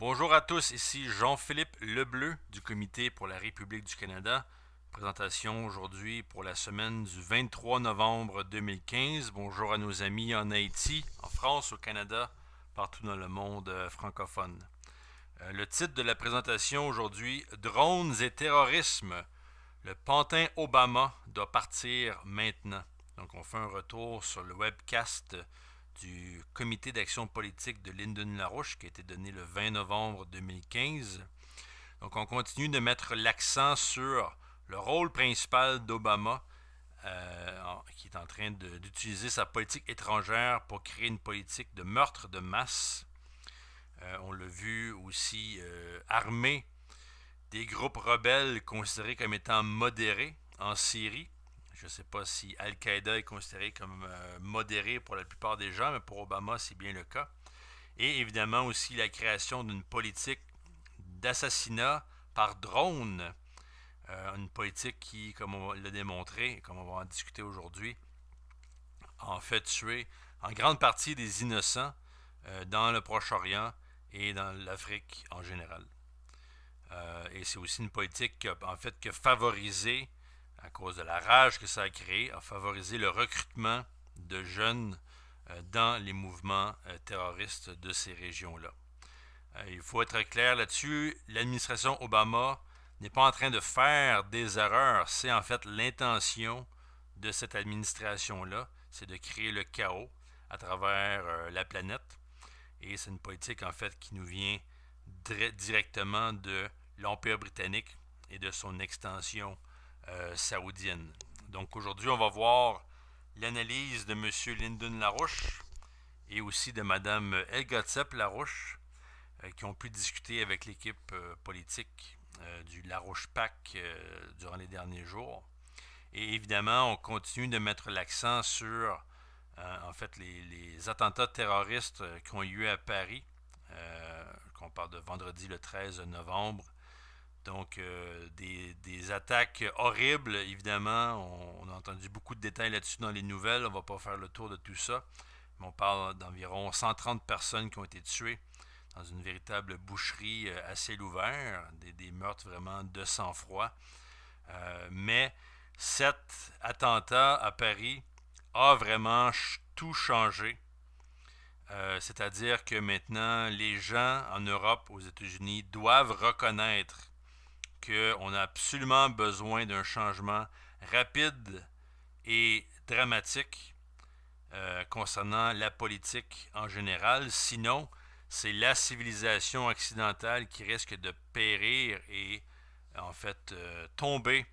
Bonjour à tous, ici Jean-Philippe Lebleu du Comité pour la République du Canada. Présentation aujourd'hui pour la semaine du 23 novembre 2015. Bonjour à nos amis en Haïti, en France, au Canada, partout dans le monde francophone. Le titre de la présentation aujourd'hui, Drones et terrorisme. Le pantin Obama doit partir maintenant. Donc on fait un retour sur le webcast du comité d'action politique de Lyndon LaRouche qui a été donné le 20 novembre 2015. Donc on continue de mettre l'accent sur le rôle principal d'Obama qui est en train d'utiliser sa politique étrangère pour créer une politique de meurtre de masse. On l'a vu aussi armer des groupes rebelles considérés comme étant modérés en Syrie. Je ne sais pas si Al-Qaïda est considéré comme modéré pour la plupart des gens, mais pour Obama, c'est bien le cas. Et évidemment aussi la création d'une politique d'assassinat par drone, une politique qui, comme on l'a démontré, comme on va en discuter aujourd'hui, en fait tuer en grande partie des innocents dans le Proche-Orient et dans l'Afrique en général. Et c'est aussi une politique qui a favorisé, à cause de la rage que ça a créé, a favorisé le recrutement de jeunes dans les mouvements terroristes de ces régions-là. Il faut être clair là-dessus, l'administration Obama n'est pas en train de faire des erreurs, c'est en fait l'intention de cette administration-là, c'est de créer le chaos à travers la planète. Et c'est une politique en fait qui nous vient directement de l'Empire britannique et de son extension saoudienne. Donc aujourd'hui, on va voir l'analyse de M. Lyndon LaRouche et aussi de Mme Helga Tsep-LaRouche qui ont pu discuter avec l'équipe politique du LaRouche PAC durant les derniers jours. Et évidemment, on continue de mettre l'accent sur en fait les attentats terroristes qui ont eu lieu à Paris, qu'on parle de vendredi le 13 novembre. Donc, des attaques horribles, évidemment. On a entendu beaucoup de détails là-dessus dans les nouvelles. On ne va pas faire le tour de tout ça. Mais on parle d'environ 130 personnes qui ont été tuées dans une véritable boucherie à ciel ouvert. Des meurtres vraiment de sang-froid. Mais cet attentat à Paris a vraiment tout changé. C'est-à-dire que maintenant, les gens en Europe, aux États-Unis, doivent reconnaître qu'on a absolument besoin d'un changement rapide et dramatique concernant la politique en général. Sinon, c'est la civilisation occidentale qui risque de périr et en fait tomber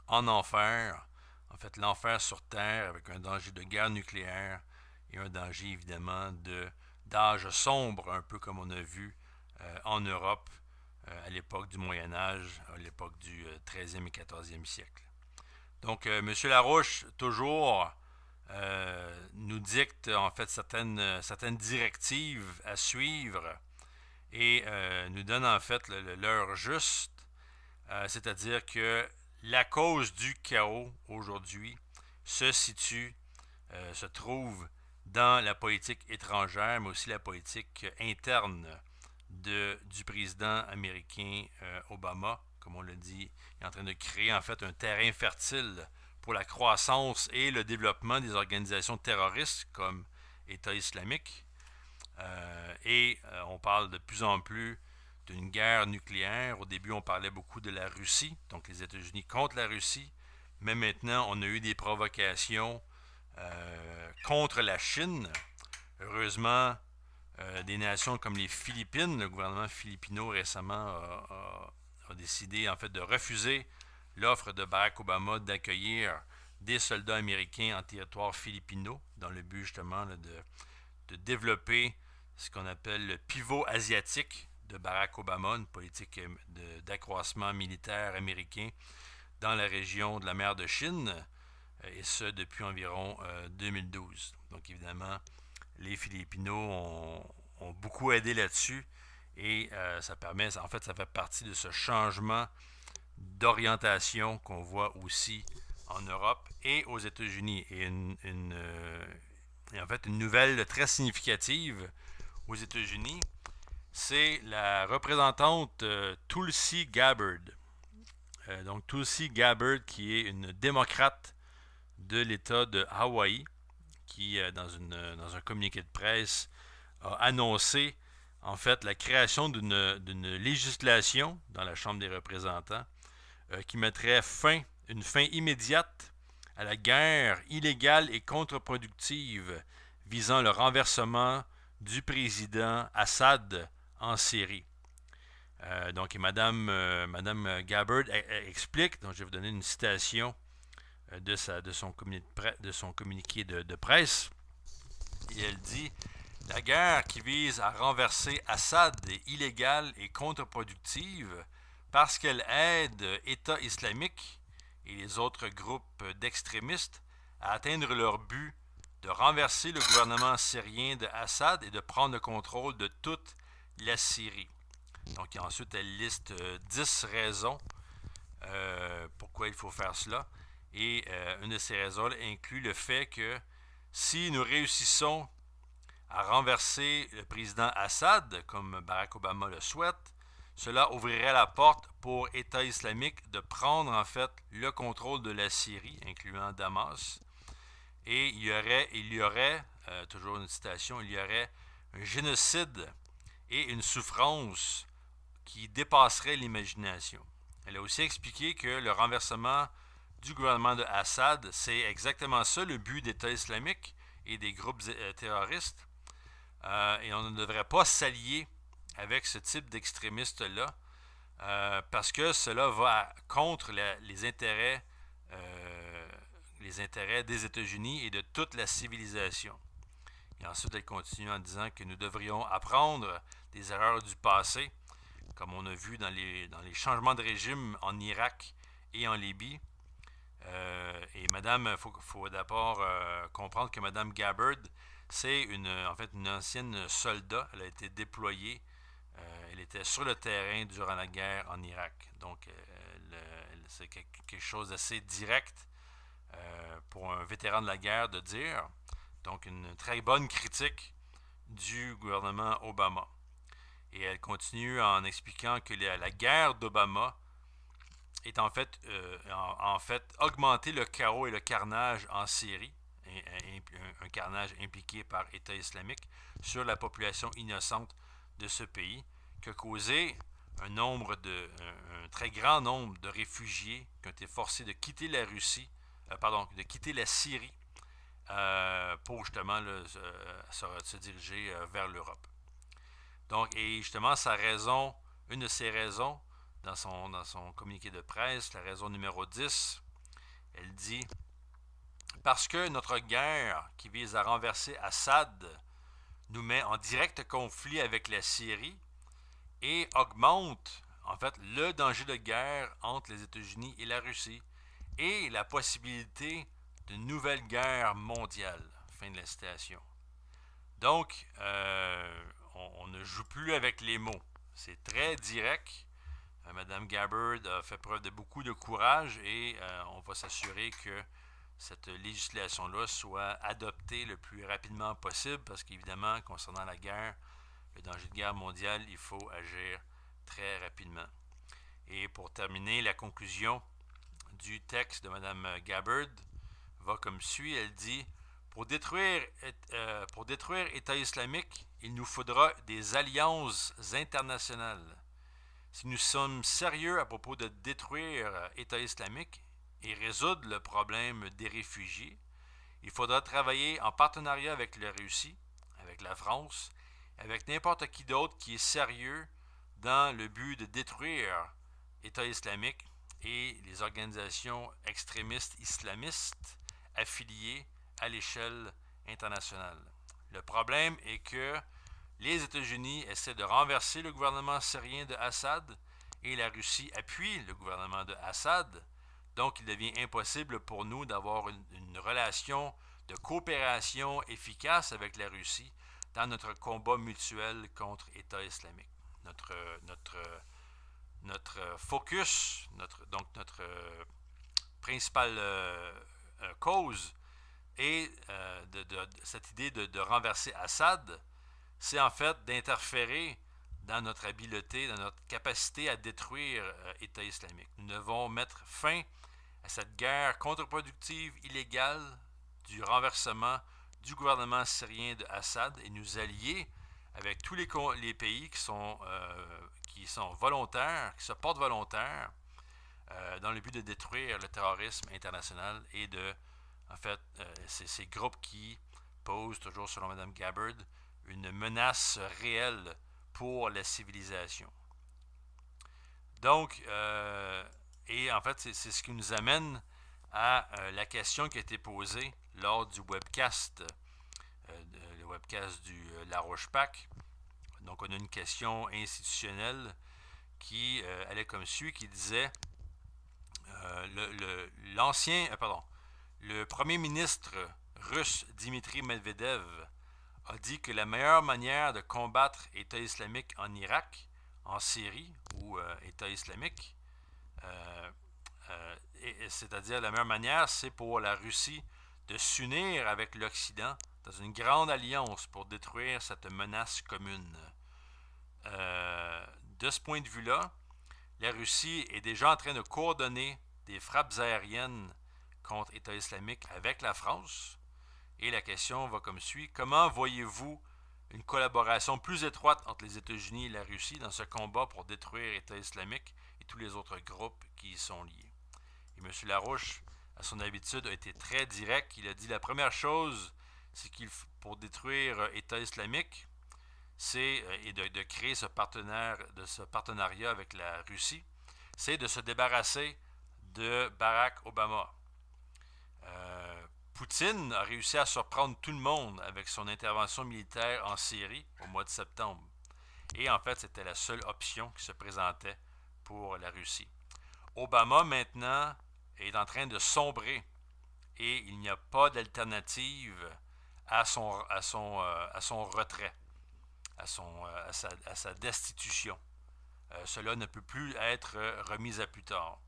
en enfer. En fait, l'enfer sur Terre avec un danger de guerre nucléaire et un danger évidemment d'âge sombre, un peu comme on a vu en Europe à l'époque du Moyen Âge, à l'époque du 13e et 14e siècle. Donc, M. Larouche, toujours, nous dicte en fait certaines directives à suivre et nous donne en fait l'heure juste, c'est-à-dire que la cause du chaos aujourd'hui se trouve dans la politique étrangère, mais aussi la politique interne du président américain Obama. Comme on l'a dit, il est en train de créer en fait un terrain fertile pour la croissance et le développement des organisations terroristes comme État islamique. On parle de plus en plus d'une guerre nucléaire. Au début, on parlait beaucoup de la Russie, donc les États-Unis contre la Russie. Mais maintenant, on a eu des provocations contre la Chine. Heureusement, des nations comme les Philippines, le gouvernement philippino récemment a décidé en fait de refuser l'offre de Barack Obama d'accueillir des soldats américains en territoire philippino dans le but justement de développer ce qu'on appelle le pivot asiatique de Barack Obama, une politique d'accroissement militaire américain dans la région de la mer de Chine, et ce depuis environ 2012. Donc évidemment, les Philippinos ont beaucoup aidé là-dessus et ça permet, en fait, ça fait partie de ce changement d'orientation qu'on voit aussi en Europe et aux États-Unis. Et en fait, une nouvelle très significative aux États-Unis, c'est la représentante Tulsi Gabbard. Donc Tulsi Gabbard, qui est une démocrate de l'État de Hawaï, qui, dans un communiqué de presse, a annoncé en fait la création d'une législation dans la Chambre des représentants qui mettrait une fin immédiate à la guerre illégale et contre-productive visant le renversement du président Assad en Syrie. Donc, Madame Gabbard explique, donc je vais vous donner une citation de son communiqué de presse, et elle dit: la guerre qui vise à renverser Assad est illégale et contre-productive parce qu'elle aide État islamique et les autres groupes d'extrémistes à atteindre leur but de renverser le gouvernement syrien de Assad et de prendre le contrôle de toute la Syrie. Donc ensuite, elle liste 10 raisons pourquoi il faut faire cela. Et une de ces raisons inclut le fait que si nous réussissons à renverser le président Assad, comme Barack Obama le souhaite, cela ouvrirait la porte pour État islamique de prendre en fait le contrôle de la Syrie, incluant Damas. Et il y aurait toujours une citation, il y aurait un génocide et une souffrance qui dépasserait l'imagination. Elle a aussi expliqué que le renversement du gouvernement de Assad, c'est exactement ça le but d'État islamique et des groupes terroristes. Et on ne devrait pas s'allier avec ce type d'extrémistes-là parce que cela va contre les intérêts des États-Unis et de toute la civilisation. Et ensuite, elle continue en disant que nous devrions apprendre des erreurs du passé, comme on a vu dans les changements de régime en Irak et en Libye. Et Madame, faut d'abord comprendre que Madame Gabbard, c'est en fait une ancienne soldat. Elle a été déployée. Elle était sur le terrain durant la guerre en Irak. Donc, c'est quelque chose d'assez direct pour un vétéran de la guerre de dire. Donc, une très bonne critique du gouvernement Obama. Et elle continue en expliquant que la guerre d'Obama est en fait augmenter le chaos et le carnage en Syrie, un carnage impliqué par État islamique sur la population innocente de ce pays, qui a causé un très grand nombre de réfugiés qui ont été forcés de quitter la Russie, de quitter la Syrie pour justement se diriger vers l'Europe. Donc, et justement, une de ses raisons, dans son communiqué de presse, la raison numéro 10, elle dit: parce que notre guerre qui vise à renverser Assad nous met en direct conflit avec la Syrie et augmente en fait le danger de guerre entre les États-Unis et la Russie et la possibilité d'une nouvelle guerre mondiale. Fin de la citation. Donc, on ne joue plus avec les mots. C'est très direct. Madame Gabbard a fait preuve de beaucoup de courage et on va s'assurer que cette législation-là soit adoptée le plus rapidement possible parce qu'évidemment, concernant la guerre, le danger de guerre mondiale, il faut agir très rapidement. Et pour terminer, la conclusion du texte de Mme Gabbard va comme suit. Elle dit: pour détruire État islamique, il nous faudra des alliances internationales. Si nous sommes sérieux à propos de détruire État islamique et résoudre le problème des réfugiés, il faudra travailler en partenariat avec la Russie, avec la France, avec n'importe qui d'autre qui est sérieux dans le but de détruire État islamique et les organisations extrémistes islamistes affiliées à l'échelle internationale. Le problème est que les États-Unis essaient de renverser le gouvernement syrien de Assad et la Russie appuie le gouvernement de Assad. Donc, il devient impossible pour nous d'avoir une relation de coopération efficace avec la Russie dans notre combat mutuel contre État islamique. Notre focus, notre principale cause est de cette idée de renverser Assad, c'est en fait d'interférer dans notre habileté, dans notre capacité à détruire État islamique. Nous devons mettre fin à cette guerre contre-productive, illégale, du renversement du gouvernement syrien de Assad et nous allier avec tous les pays qui sont volontaires, qui se portent volontaires dans le but de détruire le terrorisme international et de, en fait, ces groupes qui posent, toujours selon Mme Gabbard, une menace réelle pour la civilisation. Donc, et en fait, c'est ce qui nous amène à la question qui a été posée lors du webcast, le webcast du Laroche-Pac. Donc, on a une question institutionnelle qui allait comme suit, qui disait le premier ministre russe Dmitri Medvedev a dit que la meilleure manière de combattre État islamique en Irak, en Syrie ou État islamique, c'est-à-dire la meilleure manière, c'est pour la Russie de s'unir avec l'Occident dans une grande alliance pour détruire cette menace commune. De ce point de vue-là, la Russie est déjà en train de coordonner des frappes aériennes contre État islamique avec la France. Et la question va comme suit. Comment voyez-vous une collaboration plus étroite entre les États-Unis et la Russie dans ce combat pour détruire État islamique et tous les autres groupes qui y sont liés? Et M. Larouche, à son habitude, a été très direct. Il a dit la première chose, c'est qu'il pour détruire État islamique, c'est et de créer ce partenariat avec la Russie, c'est de se débarrasser de Barack Obama. Poutine a réussi à surprendre tout le monde avec son intervention militaire en Syrie au mois de septembre. Et en fait, c'était la seule option qui se présentait pour la Russie. Obama, maintenant, est en train de sombrer et il n'y a pas d'alternative à son retrait, à sa destitution. Cela ne peut plus être remis à plus tard.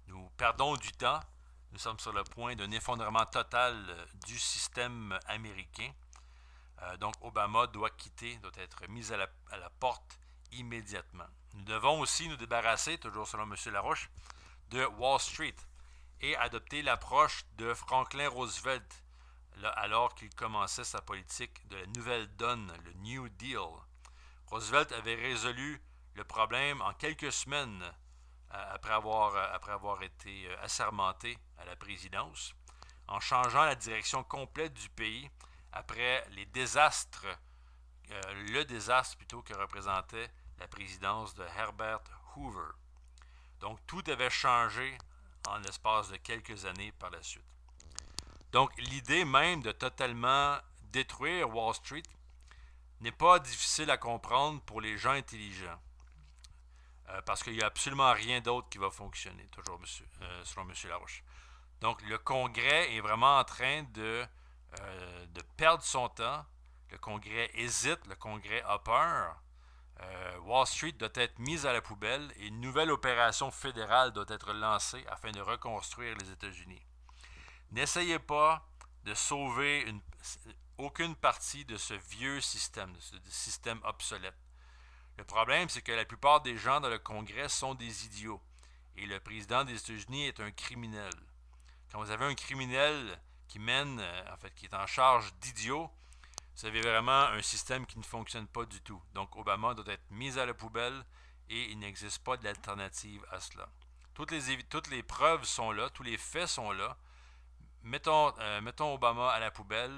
Nous perdons du temps. Nous sommes sur le point d'un effondrement total du système américain. Donc Obama doit être mis à la porte immédiatement. Nous devons aussi nous débarrasser, toujours selon M. Larouche, de Wall Street et adopter l'approche de Franklin Roosevelt alors qu'il commençait sa politique de la nouvelle donne, le New Deal. Roosevelt avait résolu le problème en quelques semaines après avoir été assermenté à la présidence, en changeant la direction complète du pays après le désastre plutôt que représentait la présidence de Herbert Hoover. Donc tout avait changé en l'espace de quelques années par la suite. Donc l'idée même de totalement détruire Wall Street n'est pas difficile à comprendre pour les gens intelligents. Parce qu'il n'y a absolument rien d'autre qui va fonctionner, toujours selon M. Larouche. Donc, le Congrès est vraiment en train de perdre son temps. Le Congrès hésite, le Congrès a peur. Wall Street doit être mise à la poubelle et une nouvelle opération fédérale doit être lancée afin de reconstruire les États-Unis. N'essayez pas de sauver aucune partie de ce vieux système, de ce système obsolète. Le problème, c'est que la plupart des gens dans le Congrès sont des idiots. Et le président des États-Unis est un criminel. Quand vous avez un criminel qui qui est en charge d'idiots, vous avez vraiment un système qui ne fonctionne pas du tout. Donc, Obama doit être mis à la poubelle et il n'existe pas d'alternative à cela. Toutes les preuves sont là, tous les faits sont là. Mettons Obama à la poubelle,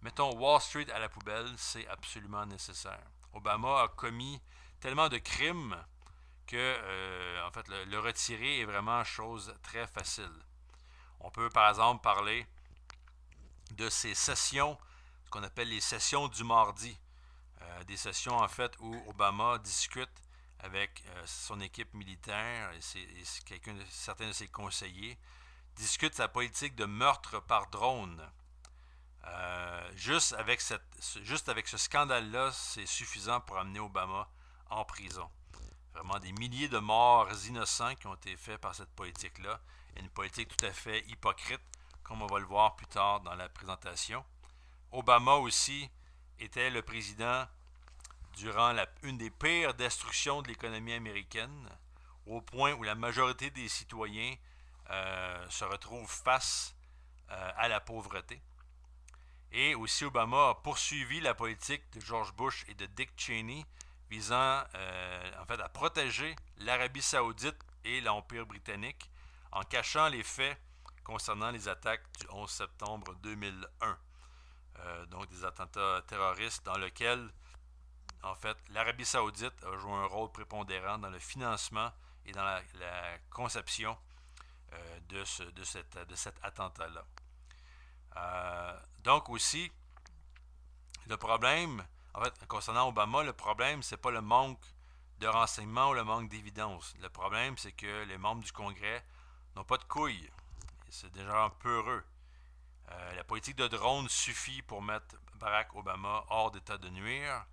mettons Wall Street à la poubelle, c'est absolument nécessaire. Obama a commis tellement de crimes que le retirer est vraiment chose très facile. On peut par exemple parler de ces sessions, ce qu'on appelle les sessions du mardi. Des sessions en fait où Obama discute avec son équipe militaire et certains de ses conseillers, discute sa politique de meurtre par drone. Juste avec ce scandale-là, c'est suffisant pour amener Obama en prison. Vraiment des milliers de morts innocents qui ont été faits par cette politique-là. Et une politique tout à fait hypocrite, comme on va le voir plus tard dans la présentation. Obama aussi était le président durant une des pires destructions de l'économie américaine, au point où la majorité des citoyens se retrouvent face à la pauvreté. Et aussi, Obama a poursuivi la politique de George Bush et de Dick Cheney visant en fait à protéger l'Arabie saoudite et l'Empire britannique en cachant les faits concernant les attaques du 11 septembre 2001. Donc des attentats terroristes dans lesquels en fait l'Arabie saoudite a joué un rôle prépondérant dans le financement et dans la conception de cet attentat-là. Donc aussi, le problème, en fait, concernant Obama, le problème, c'est pas le manque de renseignements ou le manque d'évidence. Le problème, c'est que les membres du Congrès n'ont pas de couilles. C'est déjà un peu heureux. La politique de drone suffit pour mettre Barack Obama hors d'état de nuire.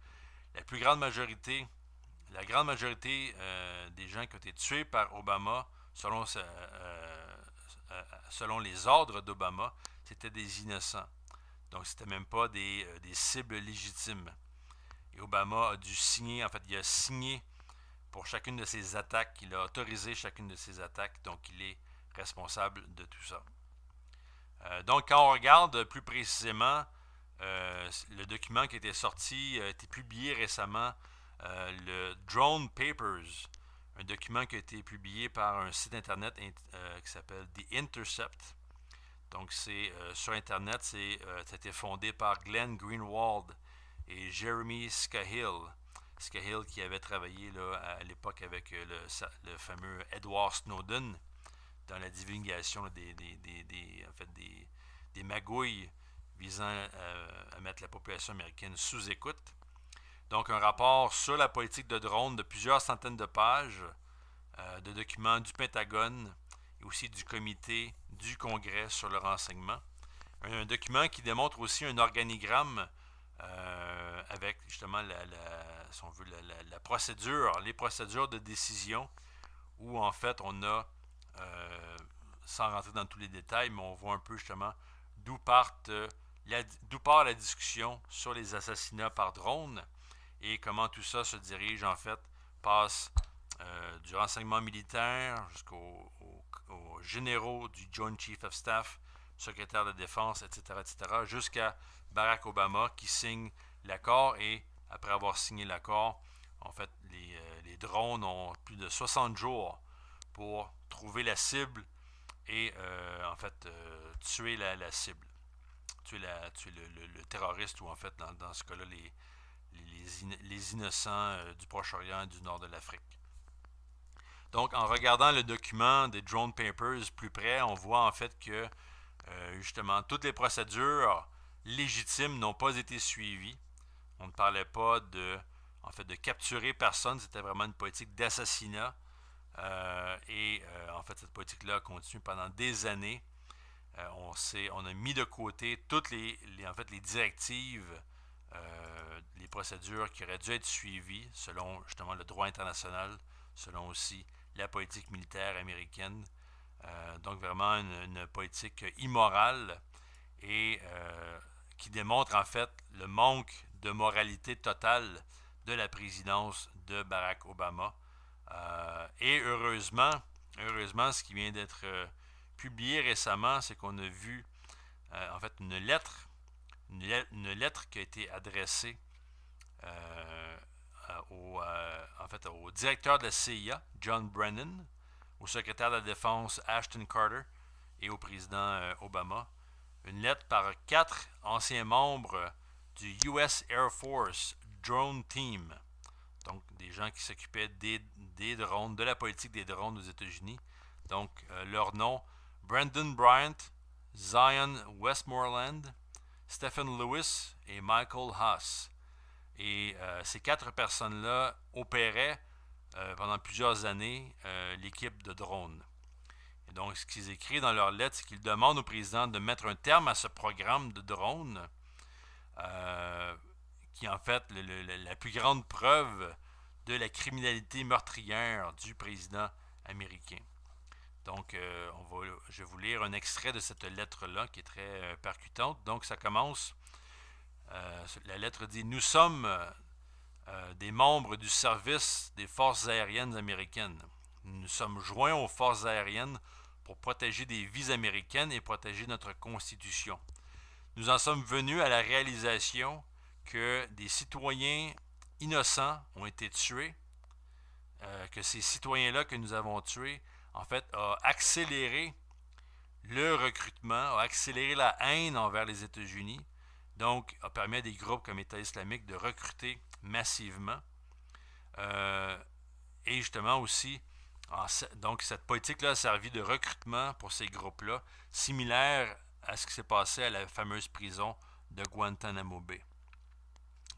La grande majorité des gens qui ont été tués par Obama, selon les ordres d'Obama, c'était des innocents. Donc, c'était même pas des cibles légitimes. Et Obama a dû signer, en fait, il a signé pour chacune de ses attaques, il a autorisé chacune de ses attaques, donc il est responsable de tout ça. Donc, quand on regarde plus précisément le document qui a été sorti, a été publié récemment, le Drone Papers, un document qui a été publié par un site internet qui s'appelle The Intercept. Donc, c'est sur Internet, ça a été fondé par Glenn Greenwald et Jeremy Scahill. Scahill qui avait travaillé là, à l'époque avec le fameux Edward Snowden dans la divulgation des magouilles visant à mettre la population américaine sous écoute. Donc, un rapport sur la politique de drone de plusieurs centaines de pages, de documents du Pentagone et aussi du comité du Congrès sur le renseignement. Un document qui démontre aussi un organigramme avec justement si on veut, la procédure, les procédures de décision où en fait on a, sans rentrer dans tous les détails, mais on voit un peu justement d'où part la discussion sur les assassinats par drone et comment tout ça se dirige en fait, passe du renseignement militaire jusqu'aux généraux du Joint Chief of Staff, secrétaire de défense, etc., jusqu'à Barack Obama qui signe l'accord et après avoir signé l'accord, en fait, les drones ont plus de 60 jours pour trouver la cible et en fait tuer la cible, tuer le terroriste ou en fait dans ce cas-là les innocents du Proche-Orient et du nord de l'Afrique. Donc, en regardant le document des Drone Papers plus près, on voit en fait que justement toutes les procédures légitimes n'ont pas été suivies. On ne parlait pas de capturer personne, c'était vraiment une politique d'assassinat. En fait, cette politique-là a continué pendant des années. On a mis de côté toutes les directives, les procédures qui auraient dû être suivies selon justement le droit international, selon aussi la politique militaire américaine. Donc vraiment une politique immorale et qui démontre en fait le manque de moralité totale de la présidence de Barack Obama. Et heureusement, ce qui vient d'être publié récemment, c'est qu'on a vu en fait une lettre qui a été adressée au directeur de la CIA, John Brennan, au secrétaire de la Défense, Ashton Carter, et au président Obama. Une lettre par 4 anciens membres du US Air Force Drone Team, donc des gens qui s'occupaient des drones, de la politique des drones aux États-Unis. Donc, leur nom, Brandon Bryant, Zion Westmoreland, Stephen Lewis et Michael Haas. Et ces 4 personnes-là opéraient pendant plusieurs années l'équipe de drones. Et donc, ce qu'ils écrivent dans leur lettre, c'est qu'ils demandent au président de mettre un terme à ce programme de drones qui est en fait la plus grande preuve de la criminalité meurtrière du président américain. Donc, je vais vous lire un extrait de cette lettre-là qui est très percutante. Donc, ça commence. La lettre dit « Nous sommes des membres du service des forces aériennes américaines. Nous nous sommes joints aux forces aériennes pour protéger des vies américaines et protéger notre Constitution. Nous en sommes venus à la réalisation que des citoyens innocents ont été tués, que ces citoyens-là que nous avons tués, en fait, a accéléré le recrutement, a accéléré la haine envers les États-Unis, donc a permis à des groupes comme État islamique de recruter massivement. Et justement aussi, donc cette politique-là a servi de recrutement pour ces groupes-là, similaire à ce qui s'est passé à la fameuse prison de Guantanamo Bay.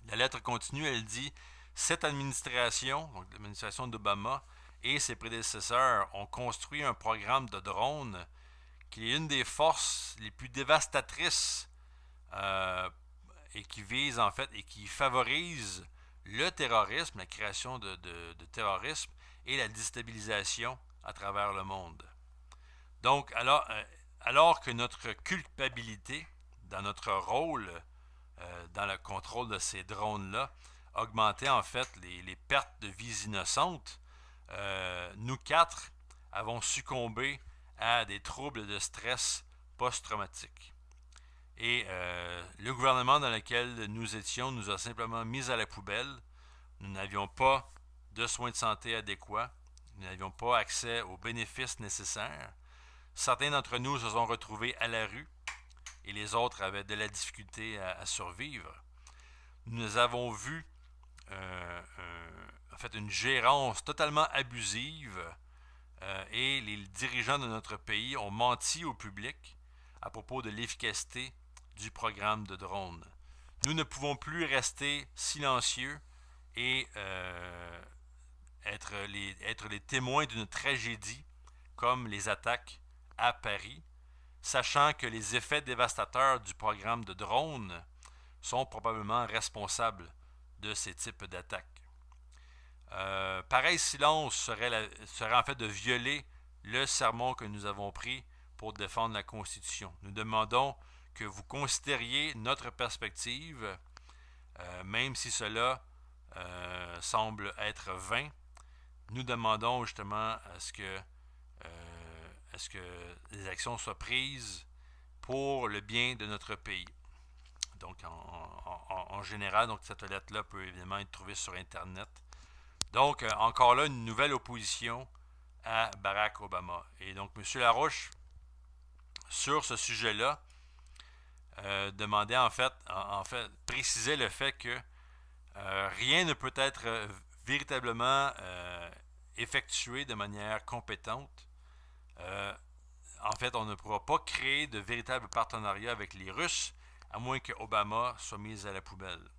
La lettre continue, elle dit « Cette administration, donc l'administration d'Obama et ses prédécesseurs ont construit un programme de drones qui est une des forces les plus dévastatrices et qui vise en fait et qui favorise le terrorisme, la création de terrorisme et la déstabilisation à travers le monde. » Donc, alors que notre culpabilité dans notre rôle dans le contrôle de ces drones-là augmentait en fait les pertes de vies innocentes, nous quatre avons succombé à des troubles de stress post-traumatique. Et le gouvernement dans lequel nous étions nous a simplement mis à la poubelle. Nous n'avions pas de soins de santé adéquats. Nous n'avions pas accès aux bénéfices nécessaires. Certains d'entre nous se sont retrouvés à la rue et les autres avaient de la difficulté à survivre. Nous avons vu en fait une gérance totalement abusive et les dirigeants de notre pays ont menti au public à propos de l'efficacité du programme de drones. Nous ne pouvons plus rester silencieux et être les témoins d'une tragédie comme les attaques à Paris, sachant que les effets dévastateurs du programme de drones sont probablement responsables de ces types d'attaques. Pareil silence serait en fait de violer le serment que nous avons pris pour défendre la Constitution. Nous demandons que vous considériez notre perspective, même si cela semble être vain. Nous demandons justement à ce que les actions soient prises pour le bien de notre pays. Donc, en général, donc cette lettre-là peut évidemment être trouvée sur Internet. Donc, encore là, une nouvelle opposition à Barack Obama. Et donc, M. Larouche, sur ce sujet-là, demandait en fait, précisait le fait que rien ne peut être véritablement effectué de manière compétente. En fait, on ne pourra pas créer de véritable partenariat avec les Russes à moins que Obama soit mis à la poubelle.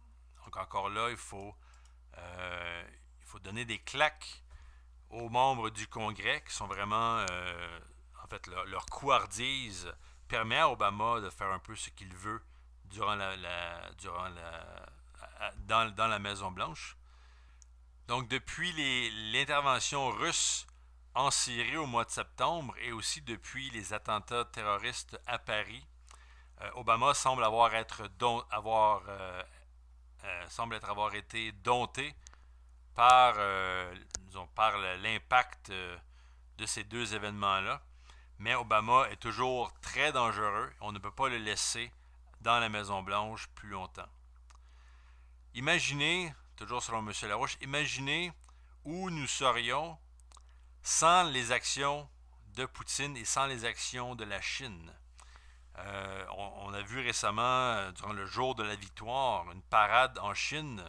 Donc encore là, il faut donner des claques aux membres du Congrès qui sont vraiment, en fait, leur couardise permet à Obama de faire un peu ce qu'il veut dans la Maison-Blanche. Donc depuis l'intervention russe en Syrie au mois de septembre et aussi depuis les attentats terroristes à Paris, Obama semble avoir été dompté par l'impact de ces deux événements-là. Mais Obama est toujours très dangereux. On ne peut pas le laisser dans la Maison-Blanche plus longtemps. Imaginez, toujours selon M. Larouche, imaginez où nous serions sans les actions de Poutine et sans les actions de la Chine. On a vu récemment, durant le jour de la victoire, une parade en Chine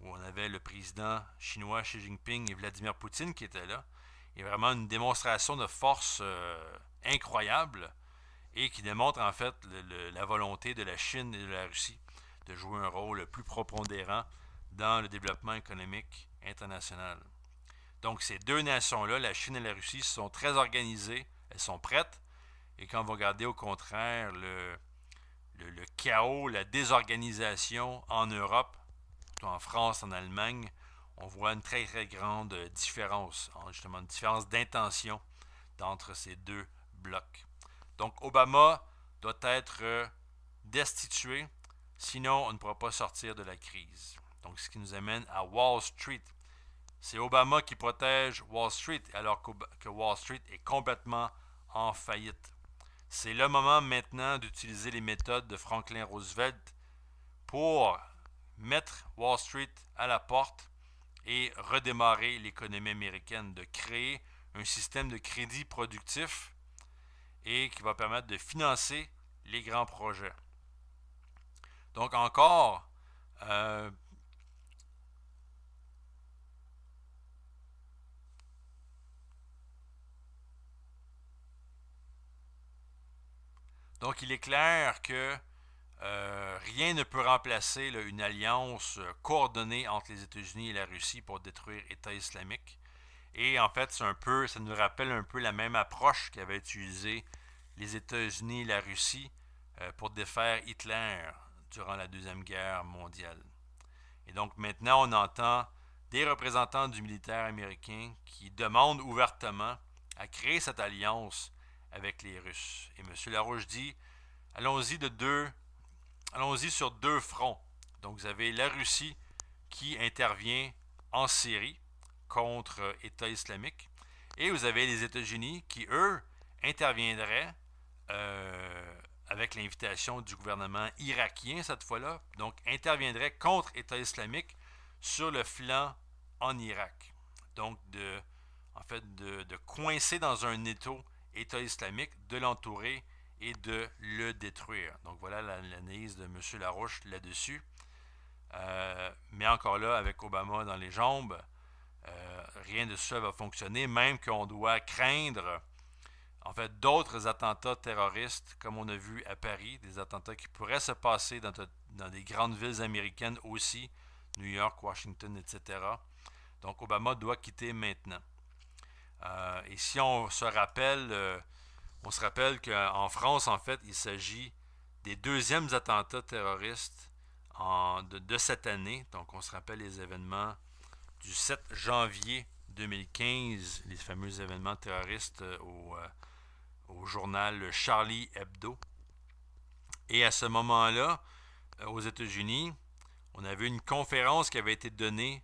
où on avait le président chinois Xi Jinping et Vladimir Poutine qui étaient là. Et vraiment une démonstration de force incroyable et qui démontre en fait la volonté de la Chine et de la Russie de jouer un rôle plus prépondérant dans le développement économique international. Donc ces deux nations-là, la Chine et la Russie, sont très organisées, elles sont prêtes. Et quand vous regardez au contraire le chaos, la désorganisation en Europe, en France, en Allemagne, on voit une très très grande différence, justement une différence d'intention entre ces deux blocs. Donc Obama doit être destitué, sinon on ne pourra pas sortir de la crise. Donc, ce qui nous amène à Wall Street. C'est Obama qui protège Wall Street, alors que Wall Street est complètement en faillite. C'est le moment maintenant d'utiliser les méthodes de Franklin Roosevelt pour mettre Wall Street à la porte et redémarrer l'économie américaine, de créer un système de crédit productif et qui va permettre de financer les grands projets. Donc encore, donc il est clair que rien ne peut remplacer là, une alliance coordonnée entre les États-Unis et la Russie pour détruire l'État islamique. Et en fait, ça nous rappelle un peu la même approche qu'avaient utilisée les États-Unis et la Russie pour défaire Hitler durant la Deuxième Guerre mondiale. Et donc maintenant, on entend des représentants du militaire américain qui demandent ouvertement à créer cette alliance avec les Russes. Et M. Larouche dit, allons-y sur deux fronts. Donc vous avez la Russie qui intervient en Syrie contre État islamique. Et vous avez les États-Unis qui, eux, interviendraient avec l'invitation du gouvernement irakien cette fois-là, donc interviendraient contre État islamique sur le flanc en Irak. Donc de coincer dans un étau État islamique, de l'entourer et de le détruire. Donc voilà l'analyse de M. Larouche là-dessus. Mais encore là, avec Obama dans les jambes, rien de ça va fonctionner, même qu'on doit craindre en fait d'autres attentats terroristes, comme on a vu à Paris, des attentats qui pourraient se passer dans des grandes villes américaines aussi, New York, Washington, etc. Donc Obama doit quitter maintenant. Et si on se rappelle qu'en France, en fait, il s'agit des deuxièmes attentats terroristes de cette année. Donc on se rappelle les événements du 7 janvier 2015, les fameux événements terroristes au journal Charlie Hebdo. Et à ce moment-là, aux États-Unis, on avait une conférence qui avait été donnée,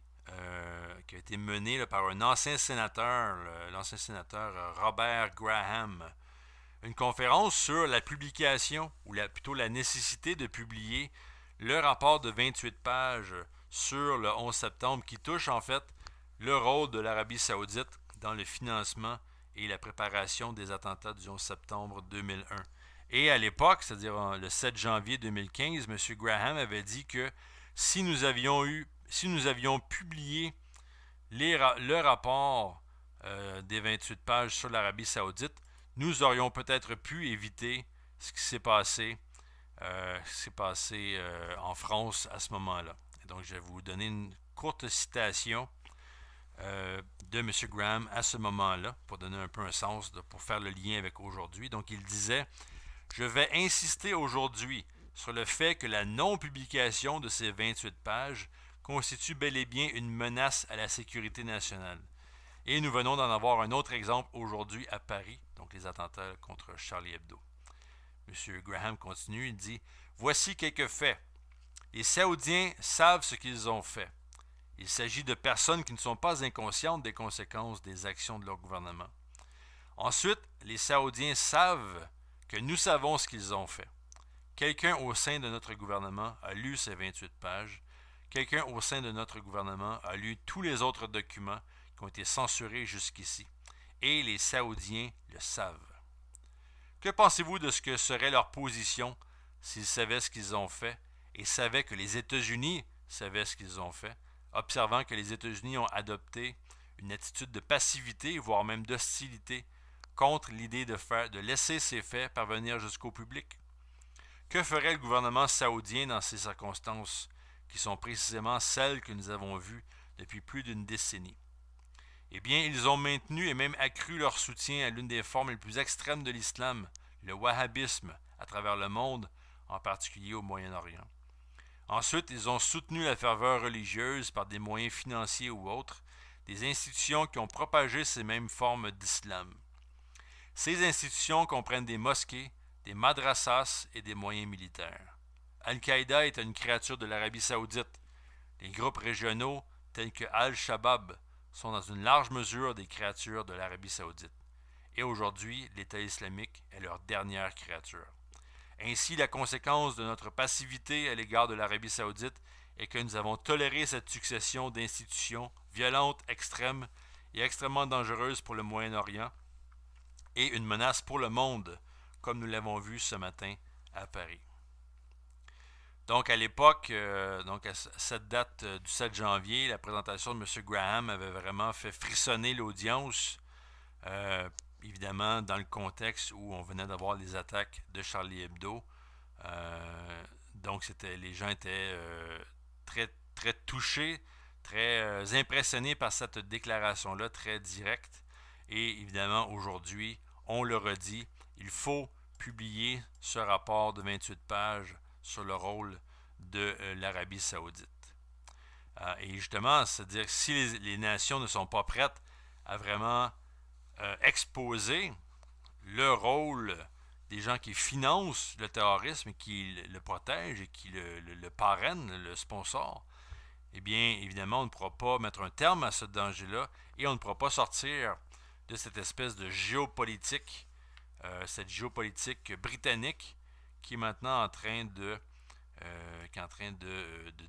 qui a été menée là, par un ancien sénateur, l'ancien sénateur Robert Graham. Une conférence sur la publication, ou plutôt la nécessité de publier le rapport de 28 pages sur le 11 septembre qui touche en fait le rôle de l'Arabie saoudite dans le financement et la préparation des attentats du 11 septembre 2001. Et à l'époque, c'est-à-dire le 7 janvier 2015, M. Graham avait dit que si nous avions publié le rapport des 28 pages sur l'Arabie saoudite, nous aurions peut-être pu éviter ce qui s'est passé, en France à ce moment-là. Et donc, je vais vous donner une courte citation de M. Graham à ce moment-là, pour donner un peu un sens, pour faire le lien avec aujourd'hui. Donc, il disait « Je vais insister aujourd'hui sur le fait que la non-publication de ces 28 pages constitue bel et bien une menace à la sécurité nationale. Et nous venons d'en avoir un autre exemple aujourd'hui à Paris, donc les attentats contre Charlie Hebdo. » M. Graham continue, il dit « Voici quelques faits. Les Saoudiens savent ce qu'ils ont fait. Il s'agit de personnes qui ne sont pas inconscientes des conséquences des actions de leur gouvernement. Ensuite, les Saoudiens savent que nous savons ce qu'ils ont fait. Quelqu'un au sein de notre gouvernement a lu ces 28 pages. Quelqu'un au sein de notre gouvernement a lu tous les autres documents qui ont été censurés jusqu'ici. Et les Saoudiens le savent. Que pensez-vous de ce que serait leur position s'ils savaient ce qu'ils ont fait et savaient que les États-Unis savaient ce qu'ils ont fait, observant que les États-Unis ont adopté une attitude de passivité, voire même d'hostilité, contre l'idée de laisser ces faits parvenir jusqu'au public? Que ferait le gouvernement saoudien dans ces circonstances, qui sont précisément celles que nous avons vues depuis plus d'une décennie? Eh bien, ils ont maintenu et même accru leur soutien à l'une des formes les plus extrêmes de l'islam, le wahhabisme, à travers le monde, en particulier au Moyen-Orient. Ensuite, ils ont soutenu la ferveur religieuse par des moyens financiers ou autres, des institutions qui ont propagé ces mêmes formes d'islam. Ces institutions comprennent des mosquées, des madrasas et des moyens militaires. Al-Qaïda est une créature de l'Arabie saoudite. Les groupes régionaux tels que Al-Shabaab sont dans une large mesure des créatures de l'Arabie saoudite. Et aujourd'hui, l'État islamique est leur dernière créature. Ainsi, la conséquence de notre passivité à l'égard de l'Arabie saoudite est que nous avons toléré cette succession d'institutions violentes, extrêmes et extrêmement dangereuses pour le Moyen-Orient et une menace pour le monde, comme nous l'avons vu ce matin à Paris. Donc, à l'époque, donc à cette date du 7 janvier, la présentation de M. Graham avait vraiment fait frissonner l'audience, évidemment dans le contexte où on venait d'avoir les attaques de Charlie Hebdo. Donc, les gens étaient très, très touchés, très impressionnés par cette déclaration-là, très directe. Et évidemment, aujourd'hui, on le redit, il faut publier ce rapport de 28 pages sur le rôle de l'Arabie saoudite. Et justement, c'est-à-dire que si les nations ne sont pas prêtes à vraiment exposer le rôle des gens qui financent le terrorisme et qui le protègent et qui le parrainent, le sponsor, eh bien, évidemment, on ne pourra pas mettre un terme à ce danger-là et on ne pourra pas sortir de cette espèce de géopolitique, cette géopolitique britannique qui est maintenant en train de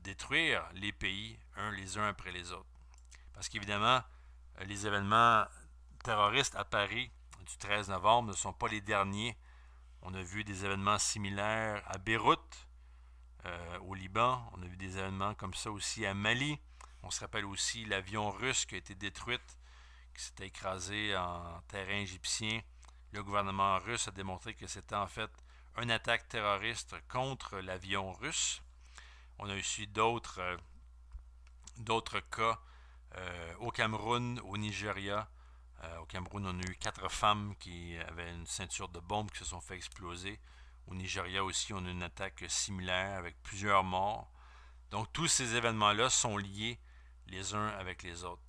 détruire les pays les uns après les autres. Parce qu'évidemment, les événements terroristes à Paris du 13 novembre ne sont pas les derniers. On a vu des événements similaires à Beyrouth, au Liban. On a vu des événements comme ça aussi à Mali. On se rappelle aussi l'avion russe qui a été détruit, qui s'était écrasé en terrain égyptien. Le gouvernement russe a démontré que c'était en fait une attaque terroriste contre l'avion russe. On a aussi d'autres cas au Cameroun, au Nigeria. Au Cameroun, on a eu 4 femmes qui avaient une ceinture de bombes qui se sont fait exploser. Au Nigeria aussi, on a une attaque similaire avec plusieurs morts. Donc, tous ces événements-là sont liés les uns avec les autres.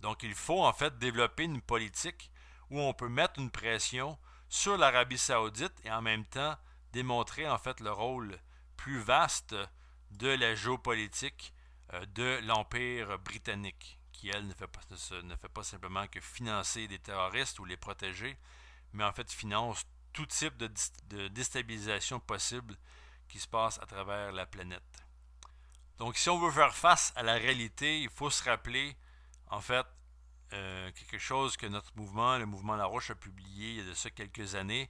Donc, il faut en fait développer une politique où on peut mettre une pression sur l'Arabie saoudite et en même temps démontrer en fait le rôle plus vaste de la géopolitique de l'Empire britannique, qui elle ne fait pas simplement que financer des terroristes ou les protéger, mais en fait finance tout type de déstabilisation possible qui se passe à travers la planète. Donc si on veut faire face à la réalité, il faut se rappeler en fait quelque chose que notre mouvement, le mouvement La Roche, a publié il y a de ça quelques années.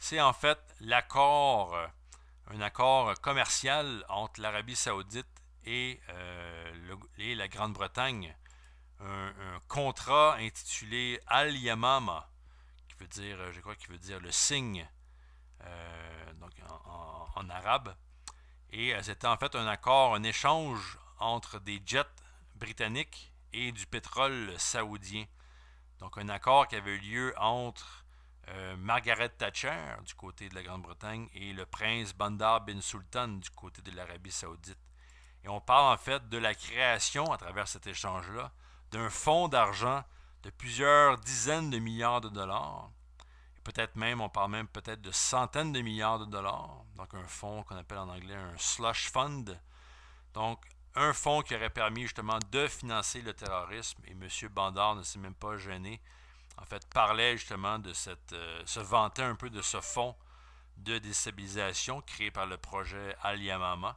C'est en fait un accord commercial entre l'Arabie saoudite et la Grande-Bretagne. Un contrat intitulé Al-Yamama, qui veut dire, je crois qu'il veut dire le signe, donc en arabe. Et c'était en fait un accord, un échange entre des jets britanniques et du pétrole saoudien. Donc un accord qui avait eu lieu entre Margaret Thatcher du côté de la Grande-Bretagne et le prince Bandar bin Sultan du côté de l'Arabie saoudite. Et on parle en fait de la création, à travers cet échange-là, d'un fonds d'argent de plusieurs dizaines de milliards de dollars. Et peut-être même, on parle même peut-être de centaines de milliards de dollars. Donc un fonds qu'on appelle en anglais un slush fund. Donc un fonds qui aurait permis justement de financer le terrorisme. Et M. Bandar ne s'est même pas gêné. En fait, parlait justement de se vantait un peu de ce fonds de déstabilisation créé par le projet Al-Yamama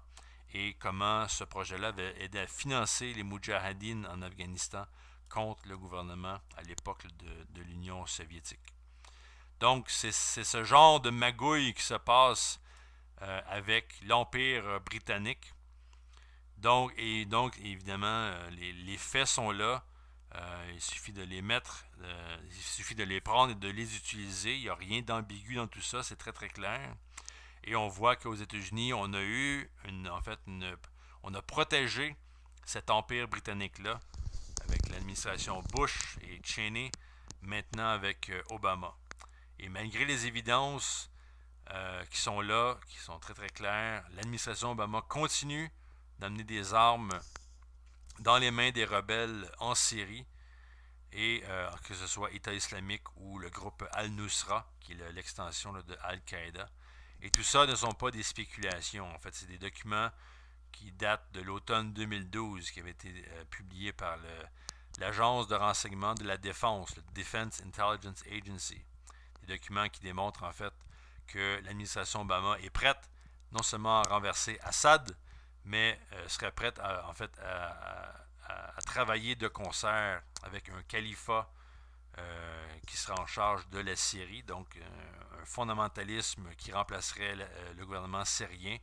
et comment ce projet-là avait aidé à financer les Moudjahidines en Afghanistan contre le gouvernement à l'époque de l'Union soviétique. Donc, c'est ce genre de magouille qui se passe avec l'Empire britannique. Donc, évidemment, les faits sont là. Il suffit de les mettre, il suffit de les prendre et de les utiliser. Il n'y a rien d'ambigu dans tout ça, c'est très très clair. Et on voit qu'aux États-Unis, on a eu on a protégé cet empire britannique-là avec l'administration Bush et Cheney, maintenant avec Obama. Et malgré les évidences qui sont là, qui sont très très claires, l'administration Obama continue d'amener des armes dans les mains des rebelles en Syrie, et que ce soit État islamique ou le groupe Al-Nusra, qui est l'extension de Al-Qaïda. Et tout ça ne sont pas des spéculations. En fait, c'est des documents qui date de l'automne 2012, qui avait été publié par l'Agence de renseignement de la Défense, le Defense Intelligence Agency. Des documents qui démontrent en fait que l'administration Obama est prête non seulement à renverser Assad, mais serait prête à travailler de concert avec un califat qui sera en charge de la Syrie, donc un fondamentalisme qui remplacerait le gouvernement syrien.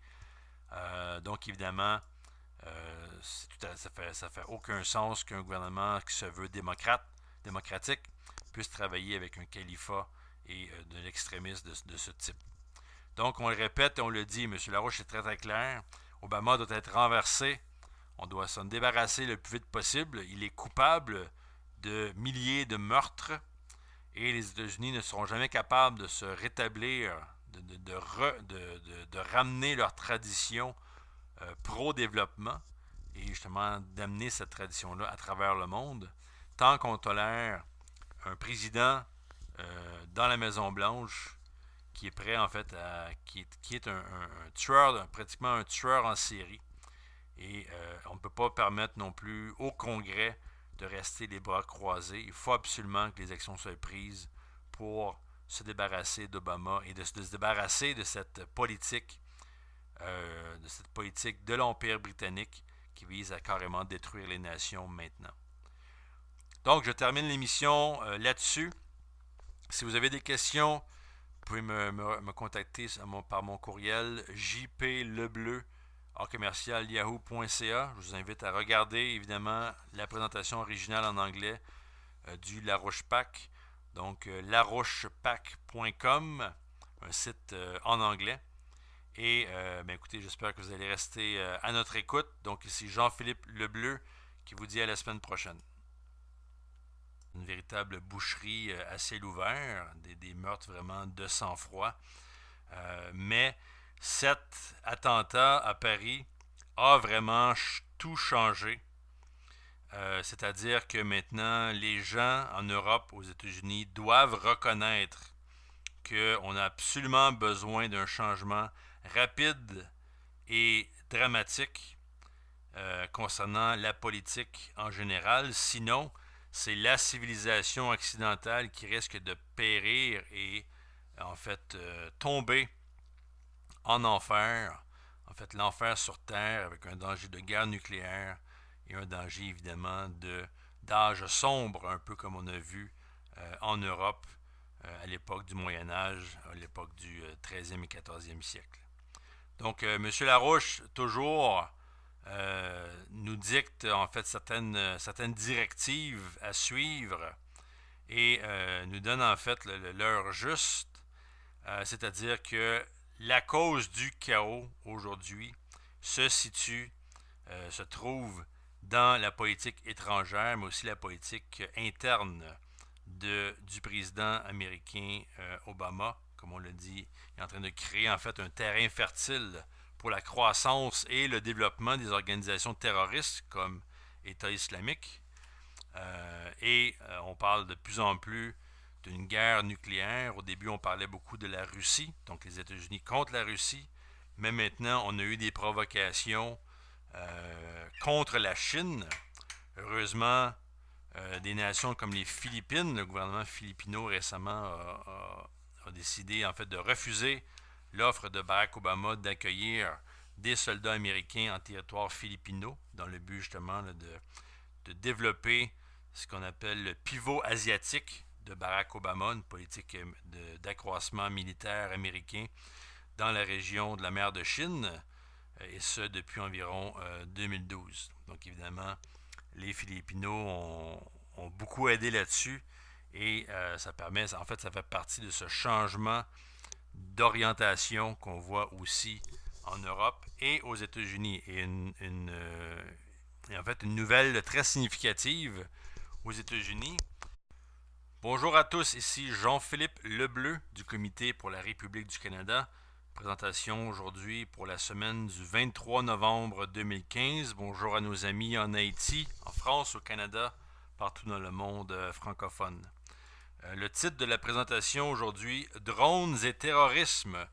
Donc évidemment, ça fait aucun sens qu'un gouvernement qui se veut démocratique, puisse travailler avec un califat et de l'extrémisme de ce type. Donc on le répète et on le dit, M. Larouche est très très clair, Obama doit être renversé, on doit s'en débarrasser le plus vite possible, il est coupable de milliers de meurtres et les États-Unis ne seront jamais capables de se rétablir, de ramener leur tradition pro-développement et justement d'amener cette tradition-là à travers le monde tant qu'on tolère un président dans la Maison-Blanche qui est prêt en fait qui est un tueur, pratiquement un tueur en série. Et on ne peut pas permettre non plus au Congrès de rester les bras croisés. Il faut absolument que les actions soient prises pour se débarrasser d'Obama et de se débarrasser de cette politique de l'Empire britannique qui vise à carrément détruire les nations maintenant. Donc, je termine l'émission là-dessus. Si vous avez des questions, vous pouvez me contacter par mon courriel jplebleu@yahoo.ca. Je vous invite à regarder évidemment la présentation originale en anglais du Larouche PAC, donc larouchepac.com, un site en anglais. Et écoutez, j'espère que vous allez rester à notre écoute. Donc ici Jean-Philippe Lebleu qui vous dit à la semaine prochaine. Une véritable boucherie à ciel ouvert, des meurtres vraiment de sang-froid. Mais cet attentat à Paris a vraiment tout changé. C'est-à-dire que maintenant, les gens en Europe, aux États-Unis, doivent reconnaître qu'on a absolument besoin d'un changement rapide et dramatique concernant la politique en général. Sinon, c'est la civilisation occidentale qui risque de périr et en fait tomber en enfer. En fait, l'enfer sur Terre avec un danger de guerre nucléaire et un danger évidemment d'âge sombre, un peu comme on a vu en Europe à l'époque du Moyen Âge, à l'époque du 13e et 14e siècle. Donc, M. Larouche, toujours, nous dicte en fait certaines directives à suivre et nous donne en fait l'heure juste, c'est-à-dire que la cause du chaos aujourd'hui se trouve dans la politique étrangère, mais aussi la politique interne du président américain Obama. Comme on l'a dit, il est en train de créer en fait un terrain fertile pour la croissance et le développement des organisations terroristes comme État islamique. On parle de plus en plus d'une guerre nucléaire. Au début, on parlait beaucoup de la Russie, donc les États-Unis contre la Russie. Mais maintenant, on a eu des provocations contre la Chine. Heureusement, des nations comme les Philippines, le gouvernement philippino récemment a décidé en fait de refuser l'offre de Barack Obama d'accueillir des soldats américains en territoire philippino dans le but justement de développer ce qu'on appelle le pivot asiatique de Barack Obama, une politique d'accroissement militaire américain dans la région de la mer de Chine, et ce depuis environ 2012. Donc évidemment, les Philippinos ont beaucoup aidé là-dessus et ça fait partie de ce changement d'orientation qu'on voit aussi en Europe et aux États-Unis. Et en fait une nouvelle très significative aux États-Unis. Bonjour à tous, ici Jean-Philippe Lebleu du Comité pour la République du Canada. Présentation aujourd'hui pour la semaine du 23 novembre 2015. Bonjour à nos amis en Haïti, en France, au Canada, partout dans le monde francophone. Le titre de la présentation aujourd'hui, Drones et terrorisme.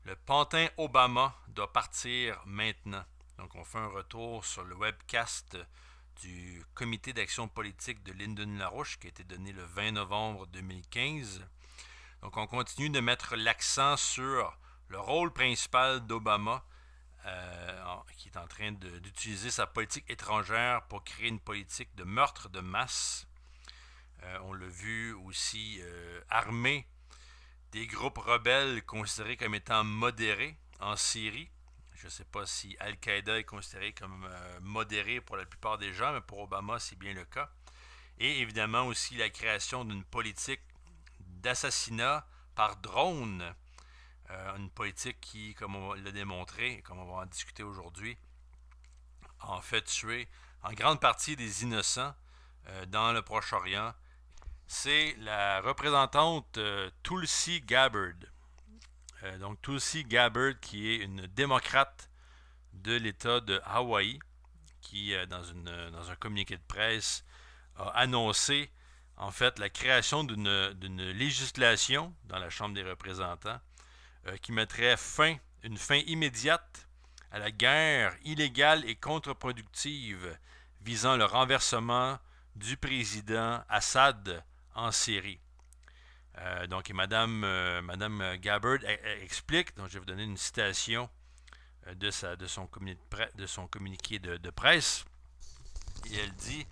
Le pantin Obama doit partir maintenant. Donc, on fait un retour sur le webcast du comité d'action politique de Lyndon LaRouche qui a été donné le 20 novembre 2015. Donc, on continue de mettre l'accent sur le rôle principal d'Obama qui est en train d'utiliser sa politique étrangère pour créer une politique de meurtre de masse. On l'a vu aussi armer des groupes rebelles considérés comme étant modérés en Syrie. Je ne sais pas si Al-Qaïda est considéré comme modéré pour la plupart des gens, mais pour Obama, c'est bien le cas. Et évidemment aussi la création d'une politique d'assassinat par drone. Une politique qui, comme on l'a démontré, comme on va en discuter aujourd'hui, en fait tuer en grande partie des innocents dans le Proche-Orient. C'est la représentante Tulsi Gabbard. Donc Tulsi Gabbard, qui est une démocrate de l'État de Hawaï, qui, dans un communiqué de presse, a annoncé en fait la création d'une législation dans la Chambre des représentants qui mettrait une fin immédiate à la guerre illégale et contre-productive visant le renversement du président Assad en Syrie. Donc, Madame Gabbard explique, donc je vais vous donner une citation de son communiqué de presse, et elle dit: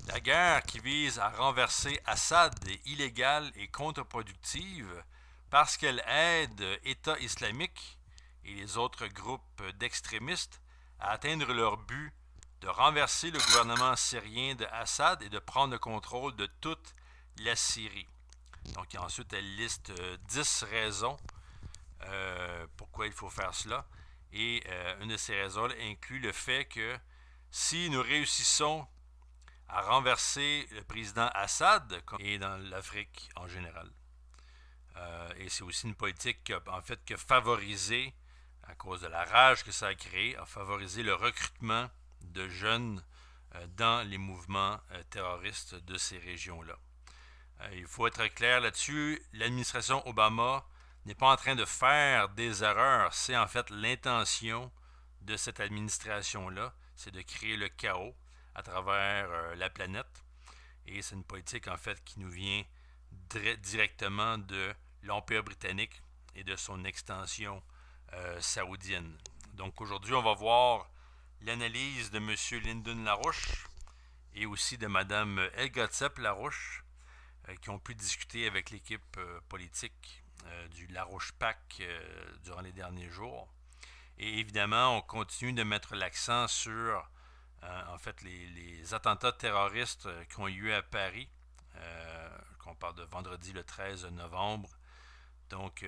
la guerre qui vise à renverser Assad est illégale et contre-productive parce qu'elle aide État islamique et les autres groupes d'extrémistes à atteindre leur but de renverser le gouvernement syrien de Assad et de prendre le contrôle de toute la Syrie. Donc ensuite, elle liste 10 raisons pourquoi il faut faire cela. Et une de ces raisons inclut le fait que si nous réussissons à renverser le président Assad et dans l'Afrique en général. Et c'est aussi une politique qui a favorisé, à cause de la rage que ça a créé, a favorisé le recrutement de jeunes dans les mouvements terroristes de ces régions-là. Il faut être clair là-dessus, l'administration Obama n'est pas en train de faire des erreurs, c'est en fait l'intention de cette administration-là, c'est de créer le chaos à travers la planète. Et c'est une politique en fait qui nous vient directement de l'Empire britannique et de son extension saoudienne. Donc aujourd'hui, on va voir l'analyse de M. Lyndon LaRouche et aussi de Mme Helga Tsep-LaRouche qui ont pu discuter avec l'équipe politique du LaRouche PAC durant les derniers jours. Et évidemment, on continue de mettre l'accent sur en fait les attentats terroristes qui ont eu lieu à Paris, qu'on parle de vendredi le 13 novembre. Donc,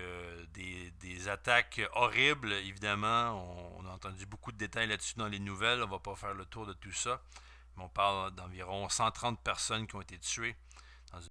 des attaques horribles, évidemment. On a entendu beaucoup de détails là-dessus dans les nouvelles. On ne va pas faire le tour de tout ça. Mais on parle d'environ 130 personnes qui ont été tuées